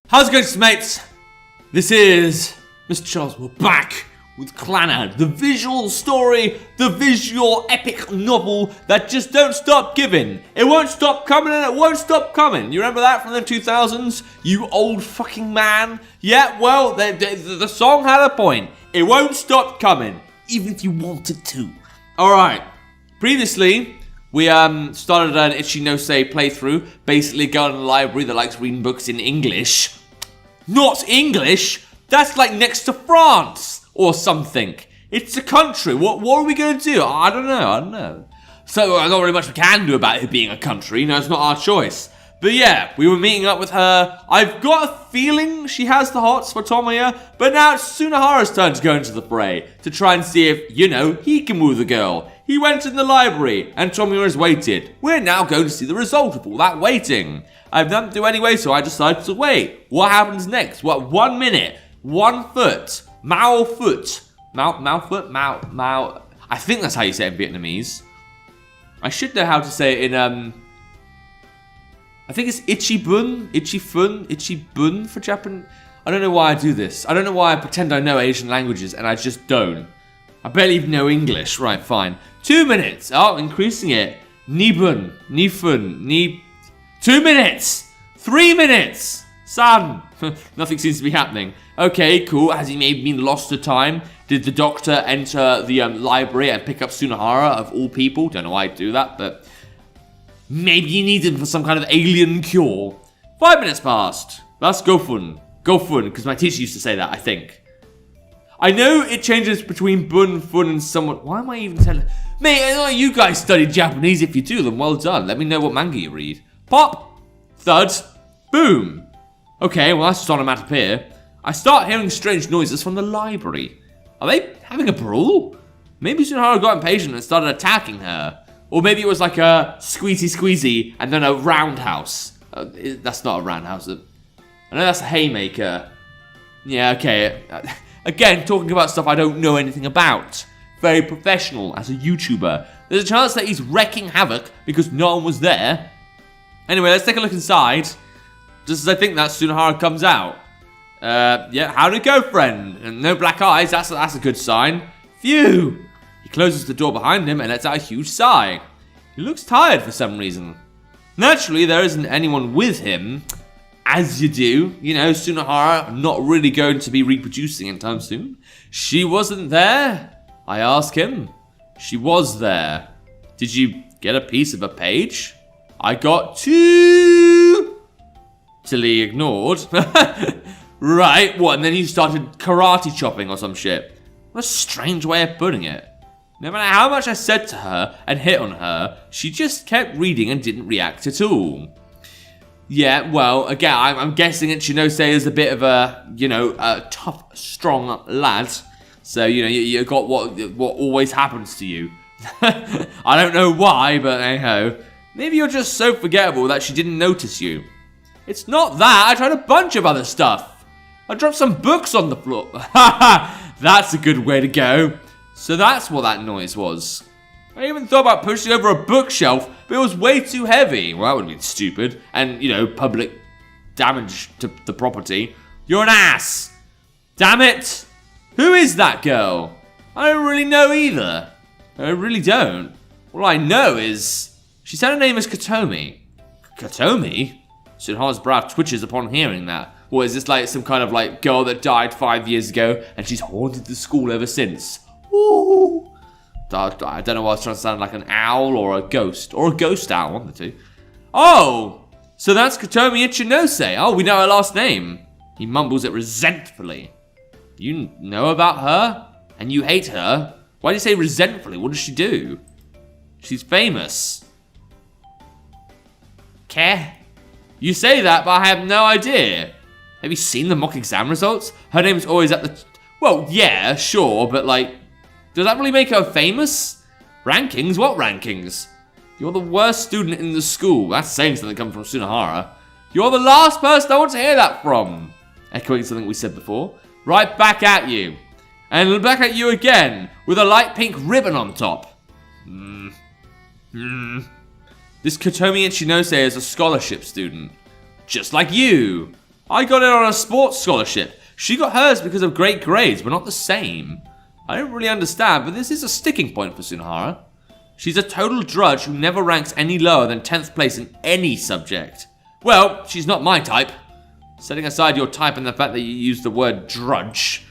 How's it going, mates? This is Mrjacharles. We're back with Clannad, the visual story, the visual epic novel that just don't stop giving. It won't stop coming and it won't stop coming. You remember that from the 2000s? You old fucking man. Yeah, well, the song had a point. It won't stop coming, even if you wanted to. Alright, previously, we started an Ichinose playthrough, basically going to the library that likes reading books in English. Not English! That's like next to France or something. It's a country. What are we going to do? I don't know. So not really much we can do about it being a country. No, it's not our choice. But yeah, we were meeting up with her. I've got a feeling she has the hots for Tomoya, but now it's Sunohara's turn to go into the fray to try and see if, he can woo the girl. He went in the library and Tomoya has waited. We're now going to see the result of all that waiting. I've nothing to do anyway, so I decided to wait. What happens next? What, 1 minute, 1 foot, Mao foot, Mao. I think that's how you say it in Vietnamese. I should know how to say it in, I think it's Ichibun for Japan. I don't know why I do this. I don't know why I pretend I know Asian languages and I just don't. I barely even know English. Right, fine. 2 minutes. Oh, increasing it. Nibun, Nifun, Ni. 2 minutes. 3 minutes. Son. Nothing seems to be happening. Okay, cool. Has he maybe been lost to time? Did the doctor enter the library and pick up Sunohara of all people? Don't know why I'd do that, but maybe you need him for some kind of alien cure. 5 minutes passed. That's go fun, because my teacher used to say that, I think. I know it changes between bun, fun, and somewhat. Why am I even telling? Mate, I know you guys studied Japanese. If you do, then well done. Let me know what manga you read. Pop, thud, boom. Okay, well that's just onomatopoeia. I start hearing strange noises from the library. Are they having a brawl? Maybe Sunohara got impatient and started attacking her. Or maybe it was like a squeezy and then a roundhouse. That's not a roundhouse. I know that's a haymaker. Yeah, okay. Again, talking about stuff I don't know anything about. Very professional as a YouTuber. There's a chance that he's wrecking havoc because no one was there. Anyway, let's take a look inside. Just as I think that Sunohara comes out. Yeah, how'd it go, friend? And no black eyes, that's a good sign. Phew! He closes the door behind him and lets out a huge sigh. He looks tired for some reason. Naturally, there isn't anyone with him. As you do. Sunohara not really going to be reproducing anytime soon. She wasn't there? I ask him. She was there. Did you get a piece of a page? I got 2. Till he ignored. Right, what? And then he started karate chopping or some shit. What a strange way of putting it. No matter how much I said to her and hit on her, she just kept reading and didn't react at all. Yeah, well, again, I'm guessing Ichinose is a bit of a tough, strong lad. So, you got what always happens to you. I don't know why, but hey-ho. Maybe you're just so forgettable that she didn't notice you. It's not that, I tried a bunch of other stuff. I dropped some books on the floor. That's a good way to go. So that's what that noise was. I even thought about pushing over a bookshelf, but it was way too heavy. Well, that would have been stupid. And, public damage to the property. You're an ass. Damn it. Who is that girl? I don't really know either. I really don't. All I know is she said her name is Katomi. Katomi? Sunohara's brow twitches upon hearing that. Or is this like some kind of like girl that died 5 years ago and she's haunted the school ever since? Ooh. I don't know why I was trying to sound like an owl or a ghost. Or a ghost owl, one of the two. Oh! So that's Katomi Ichinose. Oh, we know her last name. He mumbles it resentfully. You know about her? And you hate her? Why do you say resentfully? What does she do? She's famous. Care? You say that, but I have no idea. Have you seen the mock exam results? Her name's always at the... Well, yeah, sure, but like... Does that really make her famous? Rankings? What rankings? You're the worst student in the school. That's saying something coming from Sunohara. You're the last person I want to hear that from. Echoing something we said before. Right back at you. And back at you again, with a light pink ribbon on top. This Katomi Ichinose is a scholarship student. Just like you. I got in on a sports scholarship. She got hers because of great grades. We're not the same. I don't really understand, but this is a sticking point for Sunohara. She's a total drudge who never ranks any lower than 10th place in any subject. Well, she's not my type. Setting aside your type and the fact that you use the word drudge.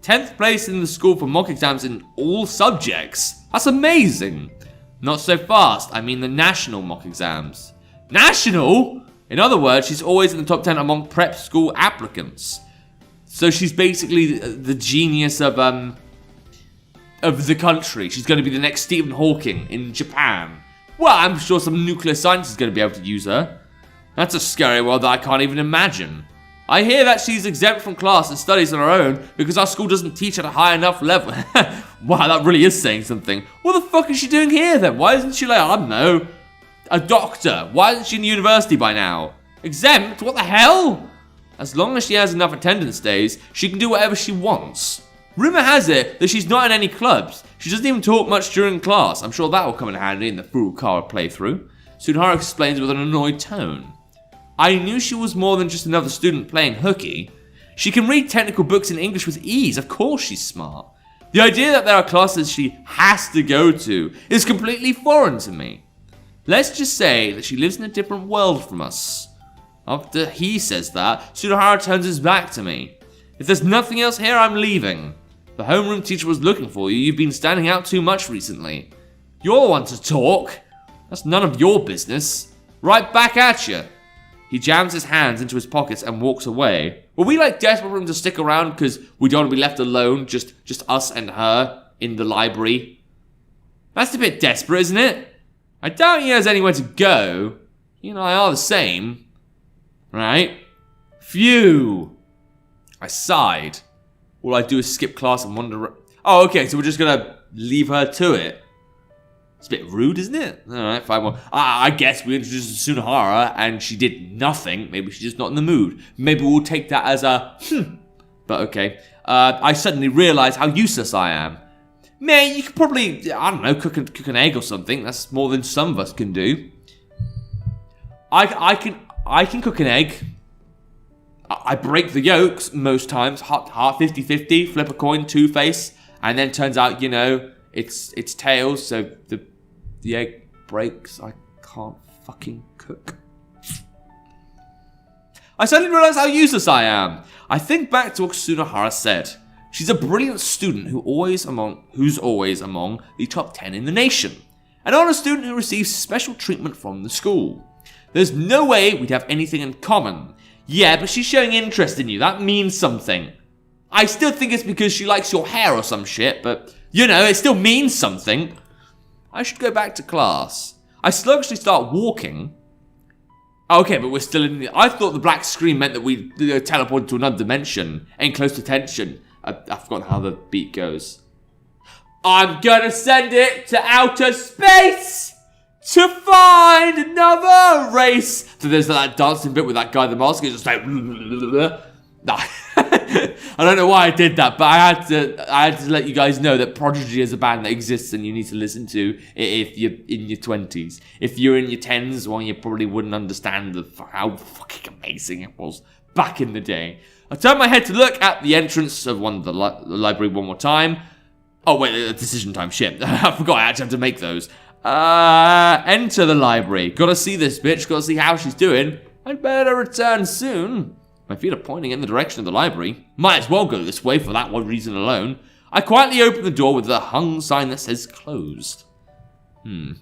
10th place in the school for mock exams in all subjects. That's amazing. Not so fast. I mean the national mock exams. National? In other words, she's always in the top 10 among prep school applicants. So she's basically the genius of the country. She's going to be the next Stephen Hawking in Japan. Well, I'm sure some nuclear scientist is going to be able to use her. That's a scary world that I can't even imagine. I hear that she's exempt from class and studies on her own because our school doesn't teach at a high enough level. Wow, that really is saying something. What the fuck is she doing here then? Why isn't she like, I don't know, a doctor? Why isn't she in university by now? Exempt? What the hell? As long as she has enough attendance days, she can do whatever she wants. Rumor has it that she's not in any clubs. She doesn't even talk much during class. I'm sure that will come in handy in the Furukawa playthrough. Sunohara explains with an annoyed tone. I knew she was more than just another student playing hooky. She can read technical books in English with ease. Of course she's smart. The idea that there are classes she has to go to is completely foreign to me. Let's just say that she lives in a different world from us. After he says that, Sunohara turns his back to me. If there's nothing else here, I'm leaving. The homeroom teacher was looking for you. You've been standing out too much recently. You're the one to talk. That's none of your business. Right back at you. He jams his hands into his pockets and walks away. Were we like desperate for him to stick around because we don't want to be left alone, just us and her in the library? That's a bit desperate, isn't it? I doubt he has anywhere to go. You and I are the same. Right? Phew. I sighed. All I do is skip class and wander. Oh, okay, so we're just gonna leave her to it. It's a bit rude, isn't it? Alright, fine. Well, I guess we introduced Sunohara and she did nothing. Maybe she's just not in the mood. Maybe we'll take that as a But okay. I suddenly realised how useless I am. Man, you could probably, I don't know, cook an egg or something. That's more than some of us can do. I can cook an egg. I break the yolks most times. Half 50-50, flip a coin, two-face. And then turns out, it's tails, so the egg breaks. I can't fucking cook. I suddenly realised how useless I am. I think back to what Sunohara said. She's a brilliant student who's always among the top 10 in the nation. An honour student who receives special treatment from the school. There's no way we'd have anything in common. Yeah, but she's showing interest in you. That means something. I still think it's because she likes your hair or some shit, but, it still means something. I should go back to class. I sluggishly start walking. Okay, but we're still in I thought the black screen meant that we teleported to another dimension in close detention. I've forgotten how the beat goes. I'm gonna send it to outer space to find another race. So there's that dancing bit with that guy, the mask is just like. I don't know why I did that, but I had to let you guys know that Prodigy is a band that exists and you need to listen to if you're in your 20s. If you're in your 10s, well, you probably wouldn't understand how fucking amazing it was back in the day. I turned my head to look at the entrance of the library one more time. Oh, wait, decision time, shit. I forgot I actually have to make those. Enter the library. Gotta see this bitch, gotta see how she's doing. I'd better return soon. My feet are pointing in the direction of the library. Might as well go this way for that one reason alone. I quietly open the door with the hung sign that says closed.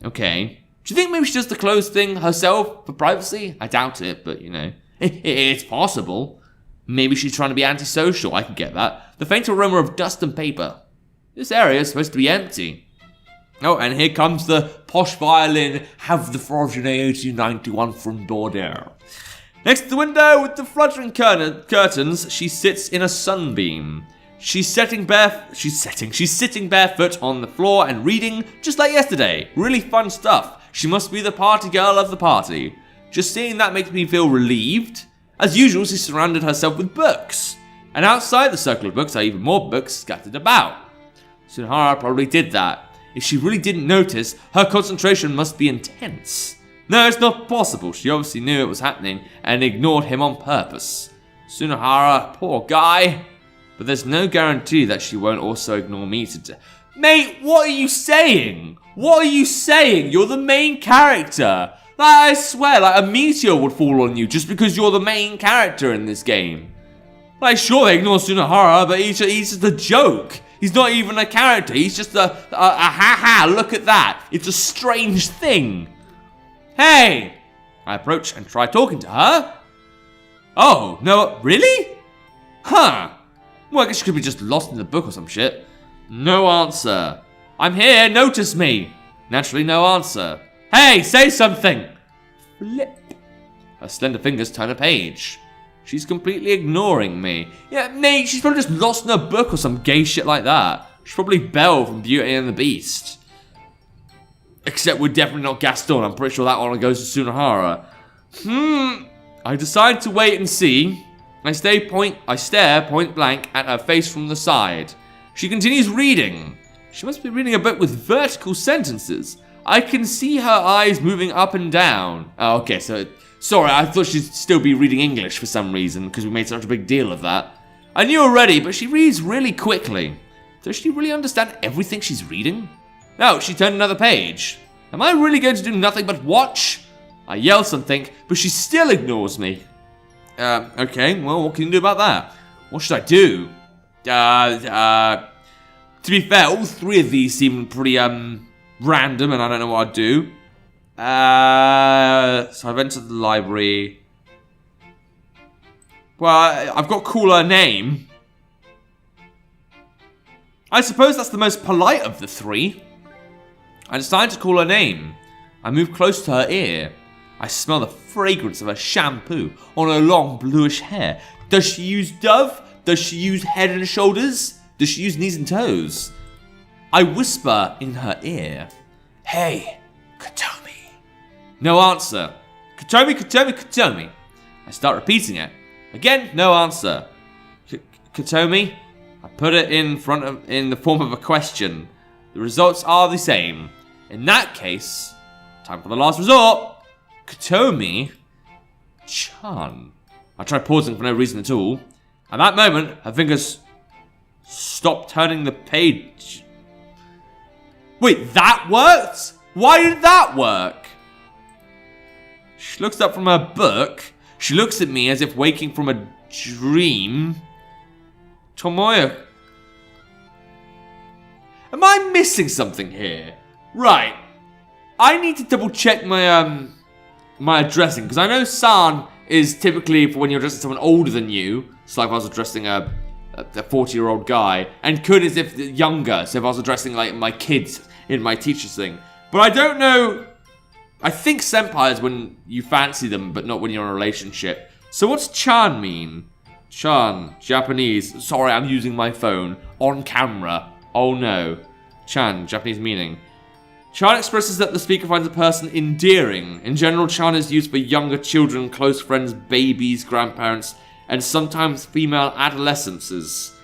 Okay. Do you think maybe she does the closed thing herself for privacy? I doubt it, but it's possible. Maybe she's trying to be antisocial, I can get that. The faint aroma of dust and paper. This area is supposed to be empty. Oh, and here comes the posh violin, Have the Frogene 1891 from Bordeaux. Next to the window with the fluttering curtains, she sits in a sunbeam. She's sitting barefoot on the floor and reading, just like yesterday. Really fun stuff. She must be the party girl of the party. Just seeing that makes me feel relieved. As usual, she surrounded herself with books. And outside the circle of books are even more books scattered about. Sunohara probably did that. If she really didn't notice, her concentration must be intense. No, it's not possible. She obviously knew it was happening and ignored him on purpose. Sunohara, poor guy. But there's no guarantee that she won't also ignore me today. Mate, what are you saying? What are you saying? You're the main character. I swear, like a meteor would fall on you just because you're the main character in this game. Like, sure, they ignore Sunohara, but he's just a joke. He's not even a character. He's just a ha-ha, look at that. It's a strange thing. Hey! I approach and try talking to her. Oh, no, really? Huh. Well, I guess she could be just lost in the book or some shit. No answer. I'm here, notice me. Naturally, no answer. Hey, say something. Flip. Her slender fingers turn a page. She's completely ignoring me. Yeah, mate, she's probably just lost in a book or some gay shit like that. She's probably Belle from Beauty and the Beast. Except we're definitely not Gaston. I'm pretty sure that one goes to Sunohara. I decide to wait and see. I stare point blank at her face from the side. She continues reading. She must be reading a book with vertical sentences. I can see her eyes moving up and down. Oh, okay, so... Sorry, I thought she'd still be reading English for some reason, because we made such a big deal of that. I knew already, but she reads really quickly. Does she really understand everything she's reading? No, she turned another page. Am I really going to do nothing but watch? I yell something, but she still ignores me. Okay, well, what can you do about that? What should I do? To be fair, all three of these seem pretty, random, and I don't know what I'd do. So I've entered the library. Well, I've got cooler name. I suppose that's the most polite of the three. I decide to call her name. I move close to her ear. I smell the fragrance of her shampoo on her long bluish hair. Does she use Dove? Does she use Head and Shoulders? Does she use Knees and Toes? I whisper in her ear. Hey, Kotomi. No answer. Kotomi, Kotomi, Kotomi. I start repeating it. Again, no answer. Kotomi. I put it in the form of a question. The results are the same. In that case, time for the last resort. Kotomi-chan. I try pausing for no reason at all. At that moment, her fingers stop turning the page. Wait, that worked? Why did that work? She looks up from her book. She looks at me as if waking from a dream. Tomoya. Am I missing something here? Right. I need to double check my my addressing, because I know San is typically for when you're addressing someone older than you. So like if I was addressing a 40-year-old guy, and Kun is if younger, so if I was addressing like my kids in my teacher's thing. But I don't know. I think senpai is when you fancy them, but not when you're in a relationship. So what's chan mean? Chan, Japanese. Sorry, I'm using my phone on camera. Oh no. Chan, Japanese meaning. Chan expresses that the speaker finds a person endearing. In general, chan is used for younger children, close friends, babies, grandparents, and sometimes female adolescences.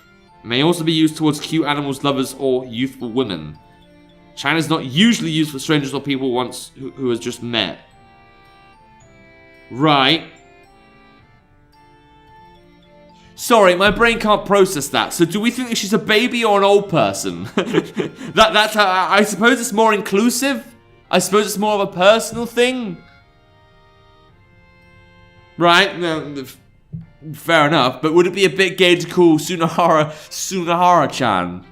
It may also be used towards cute animals, lovers, or youthful women. Chan is not usually used for strangers or people who has just met. Right. Sorry, my brain can't process that. So do we think that she's a baby or an old person? That's how, I suppose it's more inclusive. I suppose it's more of a personal thing. Right, no, fair enough. But would it be a bit gay to call Sunohara-chan?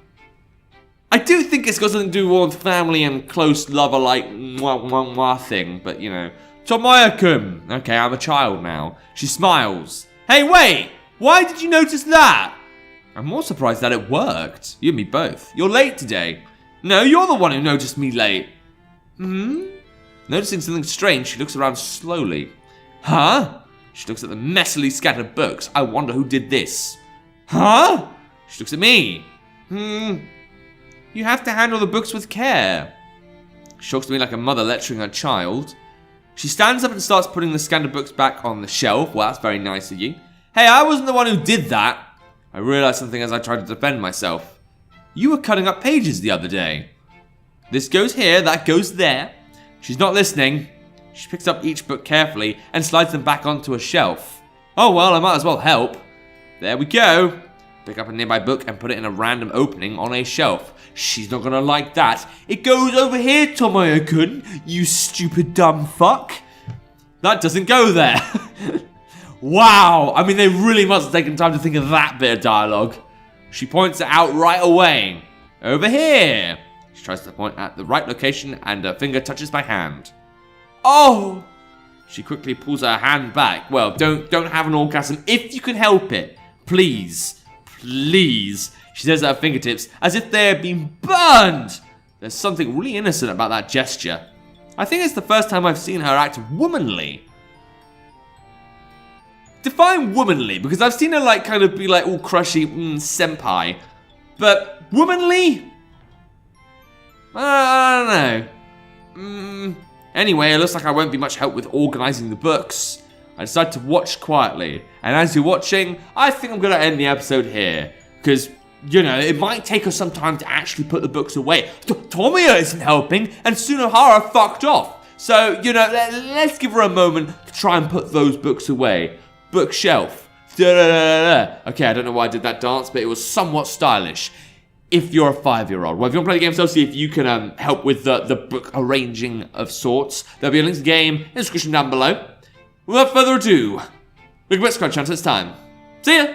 I do think it's got something to do with family and close lover like mwah thing. But, you know. Tomoya-kun. Okay, I'm a child now. She smiles. Hey, wait! Why did you notice that? I'm more surprised that it worked. You and me both. You're late today. No, you're the one who noticed me late. Noticing something strange, she looks around slowly. Huh? She looks at the messily scattered books. I wonder who did this. Huh? She looks at me. You have to handle the books with care. She talks to me like a mother lecturing her child. She stands up and starts putting the scattered books back on the shelf. Well, that's very nice of you. Hey, I wasn't the one who did that. I realized something as I tried to defend myself. You were cutting up pages the other day. This goes here, that goes there. She's not listening. She picks up each book carefully and slides them back onto a shelf. Oh well, I might as well help. There we go. Pick up a nearby book and put it in a random opening on a shelf. She's not gonna like that. It goes over here, Tomoyo-kun, you stupid dumb fuck. That doesn't go there. Wow, I mean, they really must have taken time to think of that bit of dialogue. She points it out right away. Over here. She tries to point at the right location and her finger touches my hand. Oh! She quickly pulls her hand back. Well, don't have an orgasm if you can help it. Please. Please. She says at her fingertips as if they had been burned. There's something really innocent about that gesture. I think it's the first time I've seen her act womanly. Define womanly, because I've seen her like kind of be like all crushy, senpai. But womanly? I don't know. Anyway, it looks like I won't be much help with organising the books. I decided to watch quietly. And as you're watching, I think I'm going to end the episode here. Because, you know, it might take us some time to actually put the books away. Tomoyo isn't helping, and Sunohara fucked off. So, you know, let's give her a moment to try and put those books away. Bookshelf. Okay, I don't know why I did that dance, but it was somewhat stylish. If you're a 5-year-old. Well, if you want to play the game, so see if you can help with the book arranging of sorts. There'll be a link to the game in the description down below. Without further ado, big bit scratch chance, it's time. See ya!